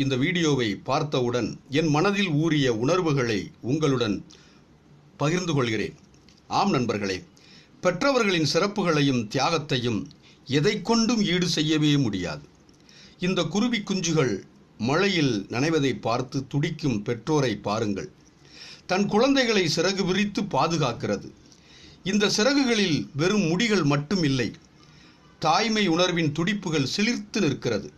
இந்த வீடியோவை பார்த்தவுடன் என் மனதில் ஊறிய உணர்வுகளை உங்களுடன் பகிர்ந்து கொள்கிறேன். ஆம் நண்பர்களே, பெற்றவர்களின் சிறப்புகளையும் தியாகத்தையும் எதை கொண்டும் ஈடு செய்யவே முடியாது. இந்த குருவி குஞ்சுகள் மழையில் நனைவதை பார்த்து துடிக்கும் பெற்றோரை பாருங்கள். தன் குழந்தைகளை சிறகு விரித்து பாதுகாக்கிறது. இந்த சிறகுகளில் வெறும் முடிகள் மட்டும் இல்லை, தாய்மை உணர்வின் துடிப்புகள் சிலிர்த்து நிற்கிறது.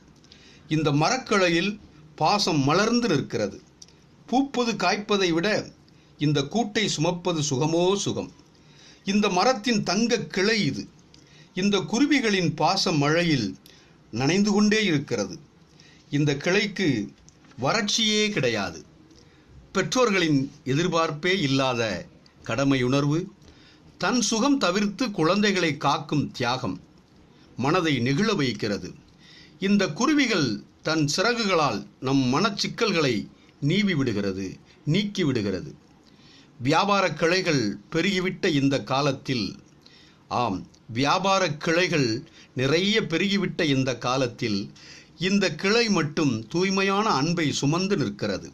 இந்த மரக்கிளையில் பாசம் மலர்ந்து நிற்கிறது. பூப்பது காய்ப்பதை விட இந்த கூட்டை சுமப்பது சுகமோ சுகம். இந்த மரத்தின் தங்க கிளை இது. இந்த குருவிகளின் பாச மழையில் நனைந்து கொண்டே இருக்கிறது. இந்த கிளைக்கு வறட்சியே கிடையாது. பெற்றோர்களின் எதிர்பார்ப்பே இல்லாத கடமையுணர்வு, தன் சுகம் தவிர்த்து குழந்தைகளை காக்கும் தியாகம் மனதை நெகிழ வைக்கிறது. இந்த குருவிகள் தன் சிறகுகளால் நம் மனச்சிக்கல்களை நீக்கி விடுகிறது. வியாபார கிளைகள் பெருகிவிட்ட இந்த காலத்தில், வியாபார கிளைகள் நிறைய பெருகிவிட்ட இந்த காலத்தில் இந்த கிளை மட்டும் தூய்மையான அன்பை சுமந்து நிற்கிறது.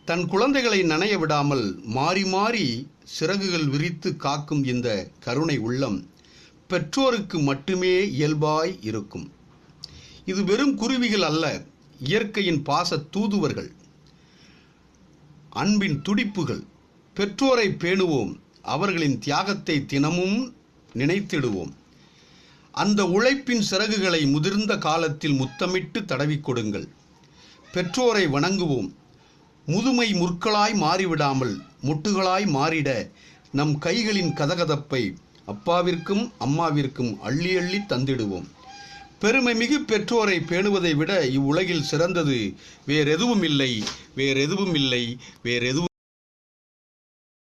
தன் குழந்தைகளை நனைய விடாமல் மாறி மாறி சிறகுகள் விரித்து காக்கும் இந்த கருணை உள்ளம் பெற்றோருக்கு மட்டுமே இயல்பாய் இருக்கும். இது வெறும் குருவிகள் அல்ல, இயற்கையின் பாச தூதுவர்கள், அன்பின் துடிப்புகள். பெற்றோரை பேணுவோம், அவர்களின் தியாகத்தை தினமும் நினைத்திடுவோம். அந்த உழைப்பின் சிறகுகளை முதிர்ந்த காலத்தில் முத்தமிட்டு தடவி கொடுங்கள். பெற்றோரை வணங்குவோம். முதுமை முற்களாய் மாறிவிடாமல் முட்டுகளாய் மாறிட நம் கைகளின் கதகதப்பை அப்பாவிற்கும் அம்மாவிற்கும் அள்ளி அள்ளி தந்திடுவோம். பெருமை மிகு பெற்றோரை பேணுவதை விட இவ்வுலகில் சிறந்தது வேறெதுவும் இல்லை.